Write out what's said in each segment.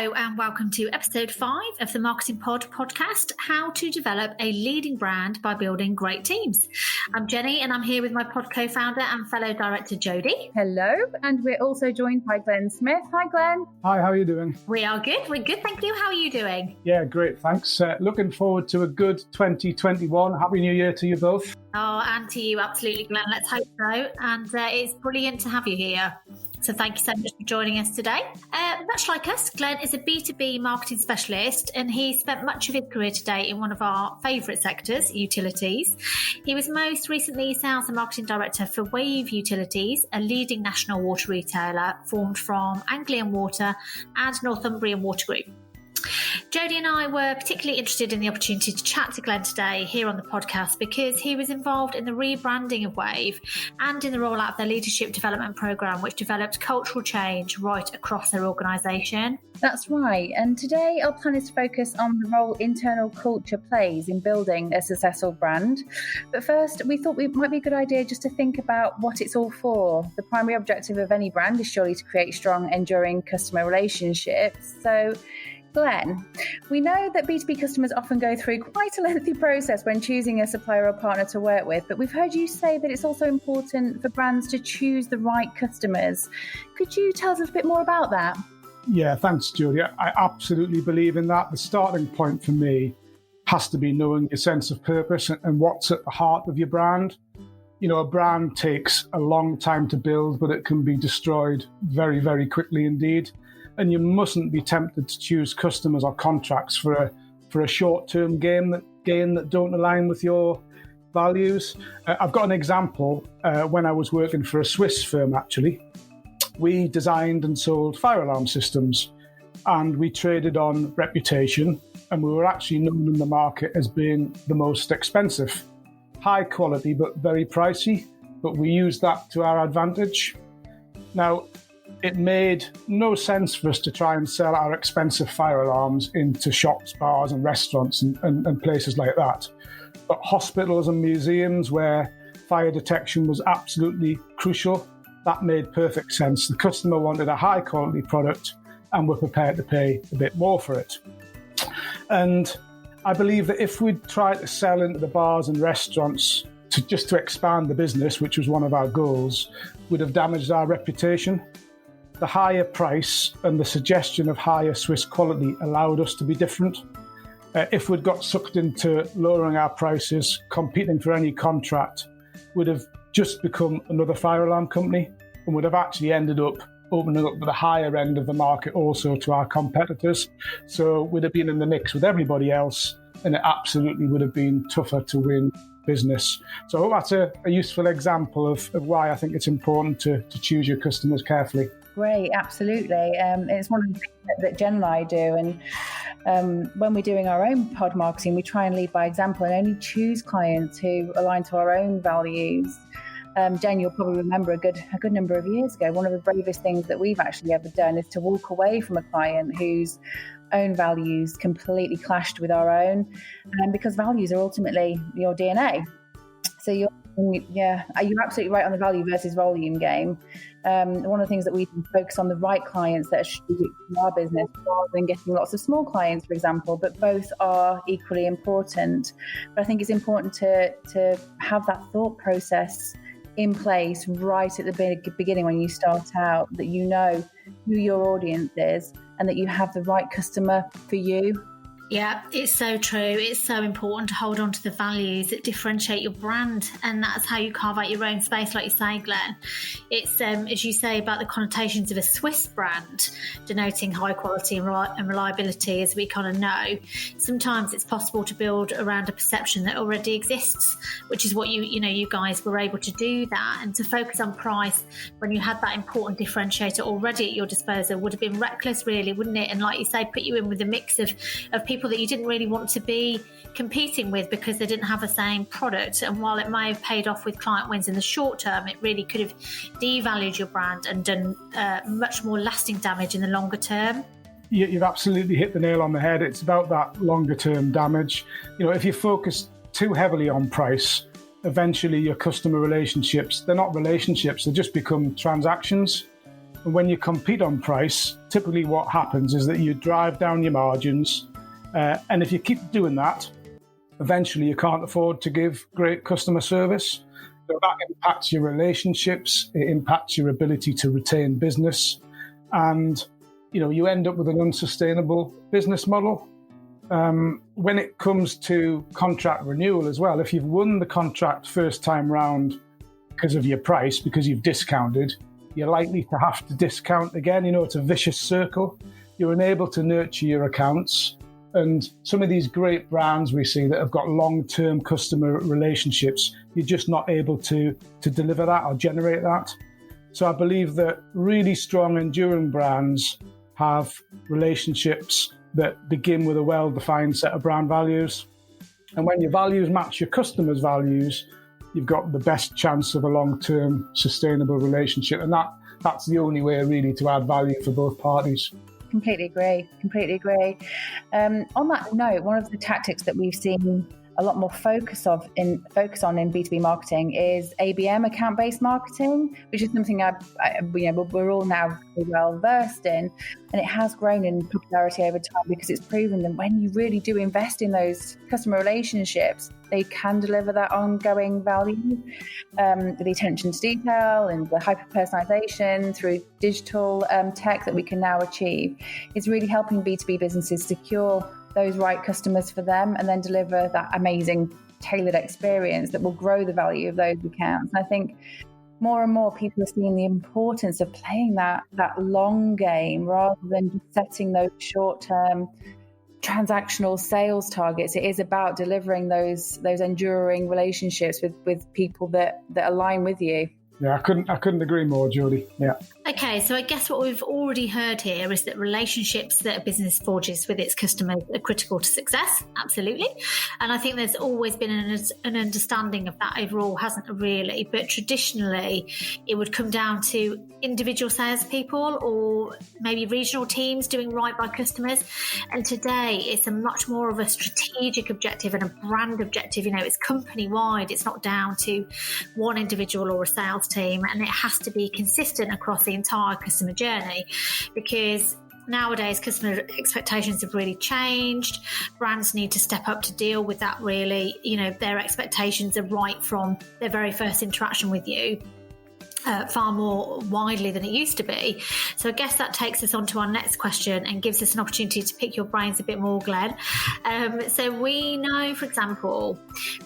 Hello and welcome to episode 5 of the Marketing Pod podcast, How to Develop a Leading Brand by Building Great Teams. I'm Jenny and I'm here with my pod co-founder and fellow director Jodie. Hello, and we're also joined by Glenn Smith. Hi Glenn. Hi, how are you doing? We are good, thank you. How are you doing? Yeah, great, thanks. Looking forward to a good 2021. Happy New Year to you both. Oh, and to you, absolutely, Glenn. Let's hope so. And it's brilliant to have you here. So thank you so much for joining us today. Much like us, Glenn is a B2B marketing specialist and he spent much of his career to date in one of our favourite sectors, utilities. He was most recently sales and marketing director for Wave Utilities, a leading national water retailer formed from Anglian Water and Northumbrian Water Group. Jodie and I were particularly interested in the opportunity to chat to Glenn today here on the podcast because he was involved in the rebranding of Wave and in the rollout of their leadership development programme, which developed cultural change right across their organisation. That's right. And today our plan is to focus on the role internal culture plays in building a successful brand. But first, we thought it might be a good idea just to think about what it's all for. The primary objective of any brand is surely to create strong, enduring customer relationships. So, Glenn, we know that B2B customers often go through quite a lengthy process when choosing a supplier or partner to work with, but we've heard you say that it's also important for brands to choose the right customers. Could you tell us a bit more about that? Yeah, thanks, Julia. I absolutely believe in that. The starting point for me has to be knowing your sense of purpose and what's at the heart of your brand. You know, a brand takes a long time to build, but it can be destroyed very, very quickly indeed. And you mustn't be tempted to choose customers or contracts for a short-term gain that don't align with your values. I've got an example. When I was working for a Swiss firm, actually, we designed and sold fire alarm systems, and we traded on reputation, and we were actually known in the market as being the most expensive. High quality, but very pricey, but we used that to our advantage. Now, it made no sense for us to try and sell our expensive fire alarms into shops, bars and restaurants and places like that. But hospitals and museums where fire detection was absolutely crucial, that made perfect sense. The customer wanted a high quality product and were prepared to pay a bit more for it. And I believe that if we'd tried to sell into the bars and restaurants to expand the business, which was one of our goals, we'd have damaged our reputation. The higher price and the suggestion of higher Swiss quality allowed us to be different. If we'd got sucked into lowering our prices, competing for any contract, we'd have just become another fire alarm company and would have actually ended up opening up the higher end of the market also to our competitors. So we'd have been in the mix with everybody else and it absolutely would have been tougher to win business. So I hope that's a useful example of why I think it's important to choose your customers carefully. Great, absolutely. It's one of the things that Jen and I do. And when we're doing our own pod marketing, we try and lead by example and only choose clients who align to our own values. Jen, you'll probably remember a good number of years ago, one of the bravest things that we've actually ever done is to walk away from a client whose own values completely clashed with our own, because values are ultimately your DNA. So you're absolutely right on the value versus volume game. One of the things that we do focus on the right clients that are strategic to our business rather than getting lots of small clients, for example, but both are equally important. But I think it's important to have that thought process in place right at the beginning when you start out, that you know who your audience is and that you have the right customer for you. Yeah, it's so true. It's so important to hold on to the values that differentiate your brand, and that's how you carve out your own space, like you say, Glenn. It's, as you say, about the connotations of a Swiss brand, denoting high quality and reliability, as we kind of know. Sometimes it's possible to build around a perception that already exists, which is what you guys were able to do that, and to focus on price when you had that important differentiator already at your disposal would have been reckless, really, wouldn't it? And like you say, put you in with a mix of people that you didn't really want to be competing with because they didn't have the same product. And while it may have paid off with client wins in the short term, it really could have devalued your brand and done much more lasting damage in the longer term. You've absolutely hit the nail on the head. It's about that longer term damage. If you focus too heavily on price, eventually your customer relationships, they're not relationships, they just become transactions. And when you compete on price, typically what happens is that you drive down your margins. And if you keep doing that, eventually you can't afford to give great customer service. So that impacts your relationships, it impacts your ability to retain business, and you end up with an unsustainable business model. When it comes to contract renewal as well, if you've won the contract first time round because of your price, because you've discounted, you're likely to have to discount again. It's a vicious circle. You're unable to nurture your accounts. And some of these great brands we see that have got long-term customer relationships, you're just not able to deliver that or generate that. So I believe that really strong, enduring brands have relationships that begin with a well-defined set of brand values. And when your values match your customers' values, you've got the best chance of a long-term sustainable relationship. And that's the only way really to add value for both parties. Completely agree. On that note, one of the tactics that we've seen a lot more focus on in B2B marketing is ABM, account-based marketing, which is something we're all now well versed in, and it has grown in popularity over time because it's proven that when you really do invest in those customer relationships, they can deliver that ongoing value. The attention to detail and the hyper-personalization through digital tech that we can now achieve is really helping B2B businesses secure those right customers for them and then deliver that amazing tailored experience that will grow the value of those accounts. And I think more and more people are seeing the importance of playing that long game rather than just setting those short-term transactional sales targets. It is about delivering those enduring relationships with people that align with you. Yeah, I couldn't agree more, Jodie. Yeah. Okay, so I guess what we've already heard here is that relationships that a business forges with its customers are critical to success. Absolutely. And I think there's always been an understanding of that overall, hasn't it really? But traditionally, it would come down to individual salespeople or maybe regional teams doing right by customers. And today, it's a much more of a strategic objective and a brand objective. It's company-wide. It's not down to one individual or a sales team, and it has to be consistent across the entire customer journey, because nowadays customer expectations have really changed. Brands need to step up to deal with that. Really, their expectations are right from their very first interaction with you. Far more widely than it used to be. So I guess that takes us on to our next question and gives us an opportunity to pick your brains a bit more, Glenn. So we know, for example,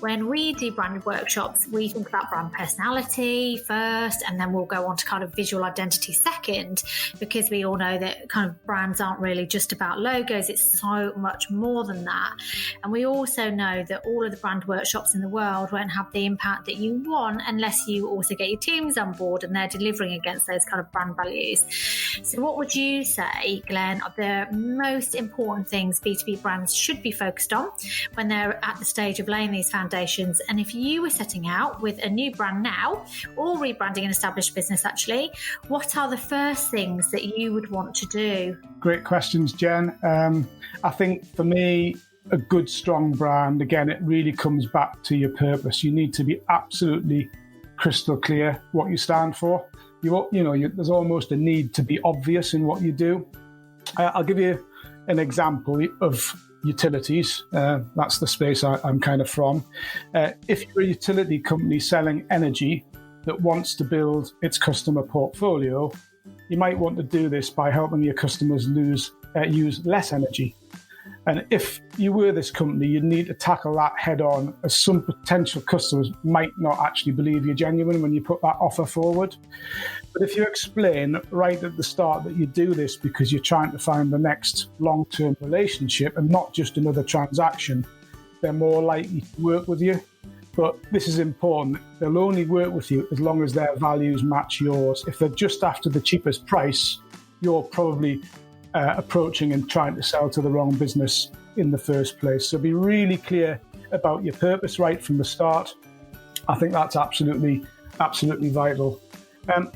when we do brand workshops, we think about brand personality first, and then we'll go on to kind of visual identity second, because we all know that kind of brands aren't really just about logos. It's so much more than that. And we also know that all of the brand workshops in the world won't have the impact that you want unless you also get your teams on board and they're delivering against those kind of brand values. So what would you say, Glenn, are the most important things B2B brands should be focused on when they're at the stage of laying these foundations? And if you were setting out with a new brand now, or rebranding an established business actually, what are the first things that you would want to do? Great questions, Jen. I think for me, a good, strong brand, again, it really comes back to your purpose. You need to be absolutely crystal clear what you stand for. There's almost a need to be obvious in what you do. I'll give you an example of utilities. That's the space I'm kind of from. If you're a utility company selling energy that wants to build its customer portfolio, you might want to do this by helping your customers use less energy. And if you were this company, you'd need to tackle that head on, as some potential customers might not actually believe you're genuine when you put that offer forward. But if you explain right at the start that you do this because you're trying to find the next long-term relationship and not just another transaction, they're more likely to work with you. But this is important. They'll only work with you as long as their values match yours. If they're just after the cheapest price, you're probably approaching and trying to sell to the wrong business in the first place. So be really clear about your purpose right from the start. I think that's absolutely vital.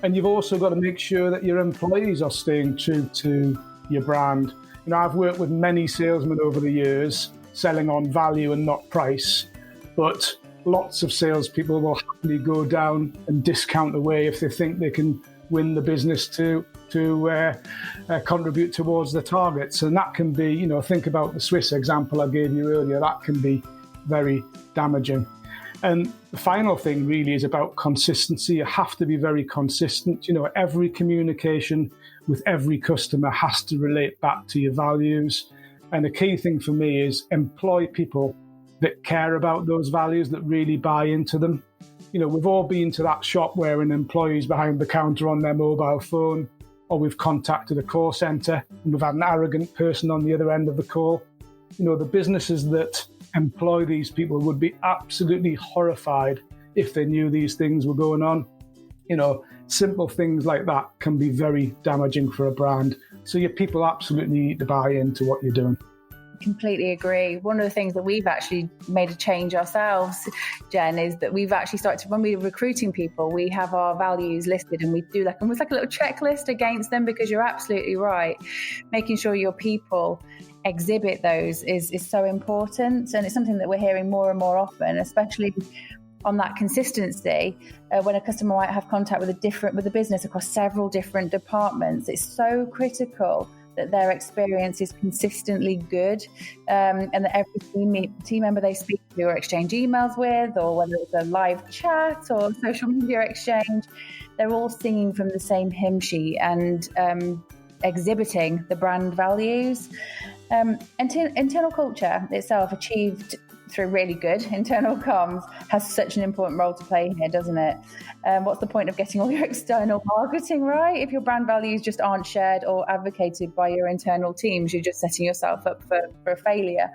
And you've also got to make sure that your employees are staying true to your brand. I've worked with many salesmen over the years selling on value and not price, but lots of salespeople will happily go down and discount away if they think they can win the business to to contribute towards the targets. And that can be, think about the Swiss example I gave you earlier, that can be very damaging. And the final thing really is about consistency. You have to be very consistent. Every communication with every customer has to relate back to your values. And the key thing for me is employ people that care about those values, that really buy into them. We've all been to that shop where an employee's behind the counter on their mobile phone, or we've contacted a call centre and we've had an arrogant person on the other end of the call. The businesses that employ these people would be absolutely horrified if they knew these things were going on. Simple things like that can be very damaging for a brand. So your people absolutely need to buy into what you're doing. Completely agree. One of the things that we've actually made a change ourselves, Jen, is that we've actually started, when we're recruiting people, we have our values listed and we do almost like a little checklist against them, because you're absolutely right. Making sure your people exhibit those is so important, and it's something that we're hearing more and more often, especially on that consistency. When a customer might have contact with a business across several different departments, it's so critical that their experience is consistently good, and that every team member they speak to or exchange emails with, or whether it's a live chat or social media exchange, they're all singing from the same hymn sheet and exhibiting the brand values. Internal culture itself, achieved through really good internal comms, has such an important role to play here, doesn't it? What's the point of getting all your external marketing right if your brand values just aren't shared or advocated by your internal teams? You're just setting yourself up for a failure.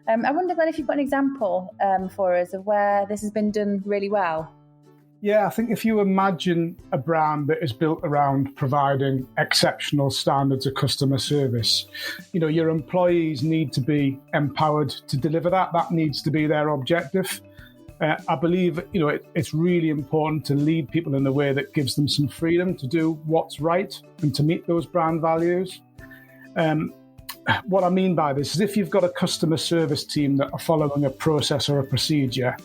I wonder, Glenn, if you've got an example for us of where this has been done really well. Yeah, I think if you imagine a brand that is built around providing exceptional standards of customer service, your employees need to be empowered to deliver that. That needs to be their objective. I believe, it's really important to lead people in a way that gives them some freedom to do what's right and to meet those brand values. What I mean by this is, if you've got a customer service team that are following a process or a procedure,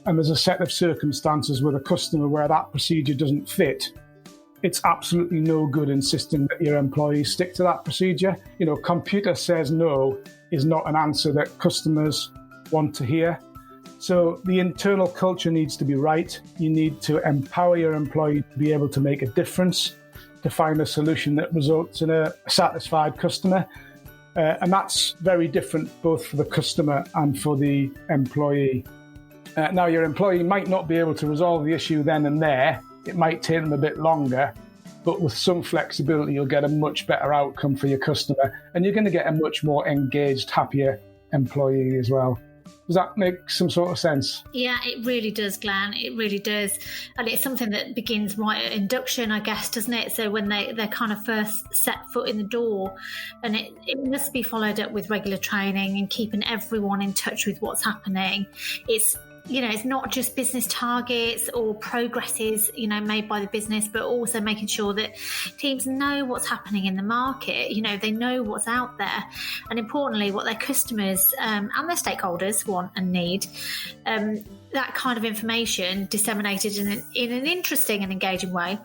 and there's a set of circumstances with a customer where that procedure doesn't fit, it's absolutely no good insisting that your employees stick to that procedure. Computer says no is not an answer that customers want to hear. So the internal culture needs to be right. You need to empower your employee to be able to make a difference, to find a solution that results in a satisfied customer. And that's very different both for the customer and for the employee. Now, your employee might not be able to resolve the issue then and there. It might take them a bit longer, but with some flexibility, you'll get a much better outcome for your customer, and you're going to get a much more engaged, happier employee as well. Does that make some sort of sense? Yeah, it really does, Glenn. It really does. And it's something that begins right at induction, I guess, doesn't it? So when they're kind of first set foot in the door, and it must be followed up with regular training and keeping everyone in touch with what's happening. It's not just business targets or progresses, made by the business, but also making sure that teams know what's happening in the market. They know what's out there, and importantly, what their customers and their stakeholders want and need. That kind of information disseminated in an interesting and engaging way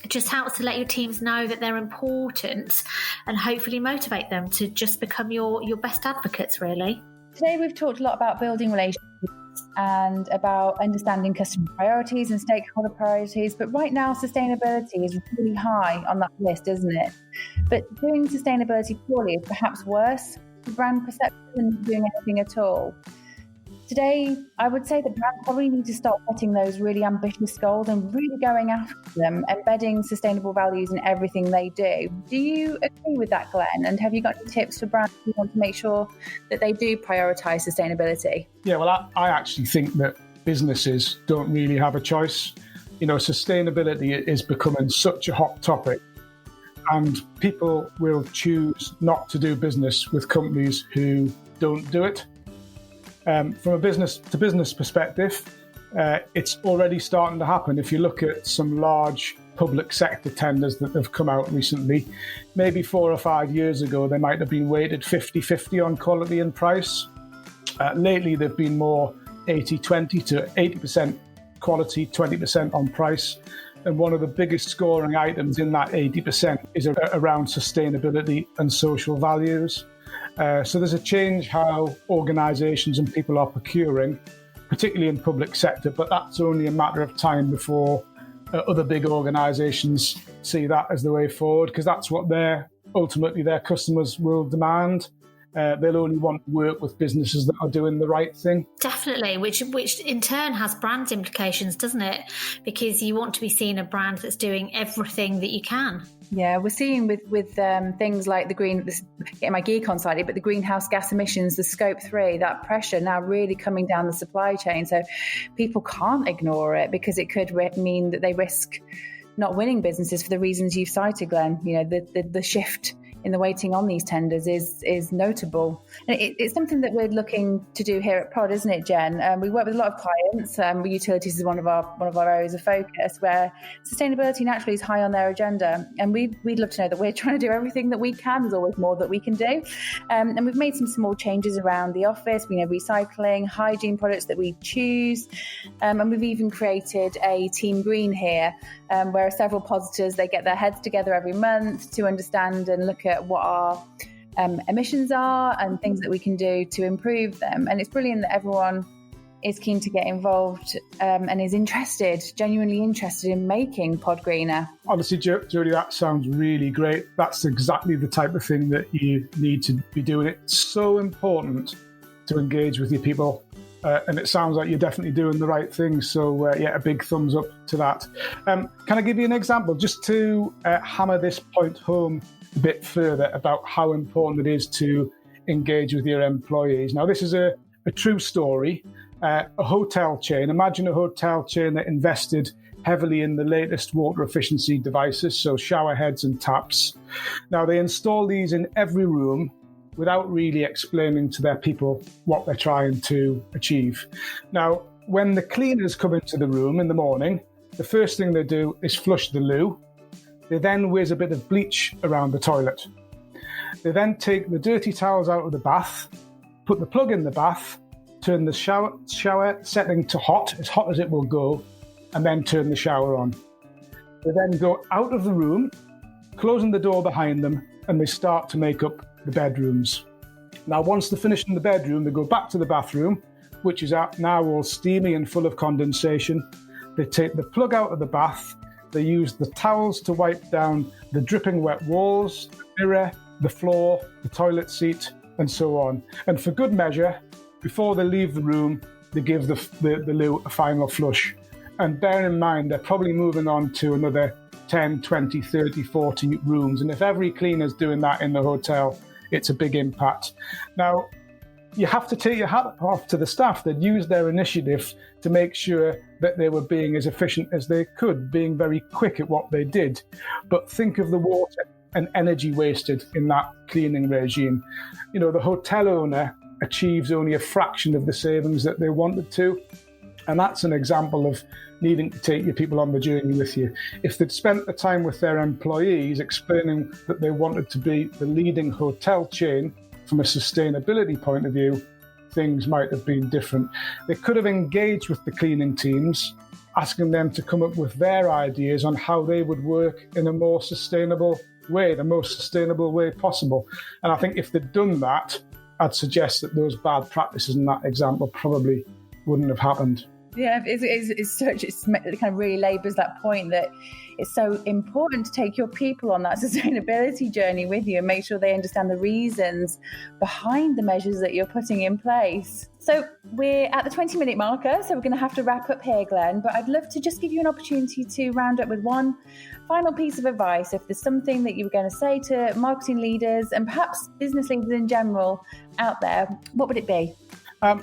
just helps to let your teams know that they're important, and hopefully motivate them to just become your best advocates, really. Today we've talked a lot about building relationships and about understanding customer priorities and stakeholder priorities, but right now sustainability is really high on that list, isn't it? But doing sustainability poorly is perhaps worse for brand perception than doing anything at all. Today, I would say that brands probably need to start setting those really ambitious goals and really going after them, embedding sustainable values in everything they do. Do you agree with that, Glenn? And have you got any tips for brands who want to make sure that they do prioritise sustainability? Yeah, well, I actually think that businesses don't really have a choice. Sustainability is becoming such a hot topic, and people will choose not to do business with companies who don't do it. From a business-to-business perspective, it's already starting to happen. If you look at some large public sector tenders that have come out recently, maybe 4 or 5 years ago, they might have been weighted 50-50 on quality and price. Lately, they've been more 80-20 to 80% quality, 20% on price. And one of the biggest scoring items in that 80% is around sustainability and social values. So there's a change how organisations and people are procuring, particularly in public sector, but that's only a matter of time before other big organisations see that as the way forward, because that's what ultimately their customers will demand. They'll only want to work with businesses that are doing the right thing. Definitely, which in turn has brand implications, doesn't it? Because you want to be seen a brand that's doing everything that you can. Yeah, we're seeing with things like getting my geek on slightly, but the greenhouse gas emissions, the scope 3, that pressure now really coming down the supply chain. So people can't ignore it, because it could mean that they risk not winning businesses for the reasons you've cited, Glenn. You know, the shift in the weighting on these tenders is notable. And it's something that we're looking to do here at Pod, isn't it, Jen? We work with a lot of clients. Utilities is one of our areas of focus, where sustainability naturally is high on their agenda. And we'd love to know that we're trying to do everything that we can. There's always more that we can do. And we've made some small changes around the office. We know recycling, hygiene products that we choose. And we've even created a Team Green here, where several positors, they get their heads together every month to understand and look at what our emissions are and things that we can do to improve them. And it's brilliant that everyone is keen to get involved and is genuinely interested in making Pod greener. Honestly, Jodie, that sounds really great. That's exactly the type of thing that you need to be doing. It's so important to engage with your people. And it sounds like you're definitely doing the right thing. So, a big thumbs up to that. Can I give you an example just to hammer this point home a bit further about how important it is to engage with your employees? Now, this is a true story. A hotel chain. Imagine a hotel chain that invested heavily in the latest water efficiency devices, so shower heads and taps. Now, they install these in every room without really explaining to their people what they're trying to achieve. Now, when the cleaners come into the room in the morning, the first thing they do is flush the loo. They then whiz a bit of bleach around the toilet. They then take the dirty towels out of the bath, put the plug in the bath, turn the shower setting to hot as it will go, and then turn the shower on. They then go out of the room, closing the door behind them, and they start to make up the bedrooms. Now, once they're finished in the bedroom, they go back to the bathroom, which is now all steamy and full of condensation. They take the plug out of the bath. They use the towels to wipe down the dripping wet walls, the mirror, the floor, the toilet seat, and so on. And for good measure, before they leave the room, they give the loo a final flush. And bear in mind, they're probably moving on to another 10, 20, 30, 40 rooms. And if every cleaner's doing that in the hotel, it's a big impact. Now, you have to take your hat off to the staff that used their initiative to make sure that they were being as efficient as they could, being very quick at what they did. But think of the water and energy wasted in that cleaning regime. You know, the hotel owner achieves only a fraction of the savings that they wanted to. And that's an example of needing to take your people on the journey with you. If they'd spent the time with their employees explaining that they wanted to be the leading hotel chain from a sustainability point of view, things might have been different. They could have engaged with the cleaning teams, asking them to come up with their ideas on how they would work in a more sustainable way, the most sustainable way possible. And I think if they'd done that, I'd suggest that those bad practices in that example probably wouldn't have happened. Yeah, it kind of really labours that point that it's so important to take your people on that sustainability journey with you and make sure they understand the reasons behind the measures that you're putting in place. So we're at the 20-minute marker, so we're going to have to wrap up here, Glenn, but I'd love to just give you an opportunity to round up with one final piece of advice. If there's something that you were going to say to marketing leaders and perhaps business leaders in general out there, what would it be?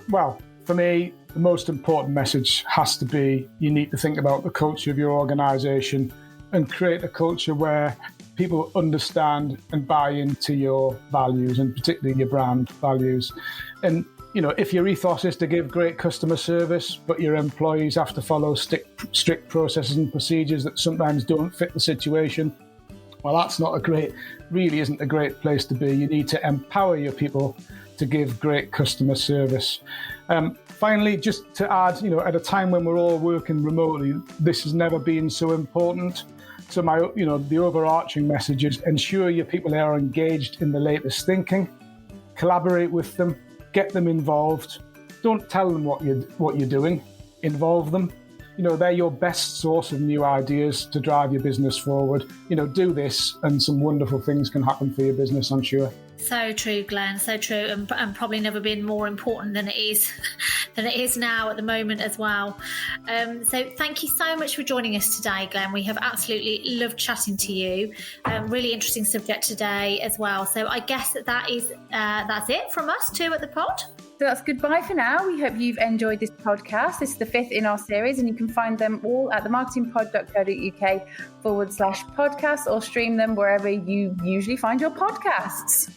Well, for me, the most important message has to be you need to think about the culture of your organisation and create a culture where people understand and buy into your values, and particularly your brand values. And, you know, if your ethos is to give great customer service, but your employees have to follow strict processes and procedures that sometimes don't fit the situation, well, that's not really isn't a great place to be. You need to empower your people to give great customer service. Finally, just to add, at a time when we're all working remotely, this has never been so important. So the overarching message is ensure your people are engaged in the latest thinking, collaborate with them, get them involved. Don't tell them what you're doing, involve them. They're your best source of new ideas to drive your business forward. Do this and some wonderful things can happen for your business, I'm sure. So true, Glenn, so true, and probably never been more important than it is now at the moment as well. So thank you so much for joining us today, Glenn. We have absolutely loved chatting to you. Really interesting subject today as well. So I guess that's it from us too at the pod. So that's goodbye for now. We hope you've enjoyed this podcast. This is the 5th in our series, and you can find them all at themarketingpod.co.uk /podcast or stream them wherever you usually find your podcasts.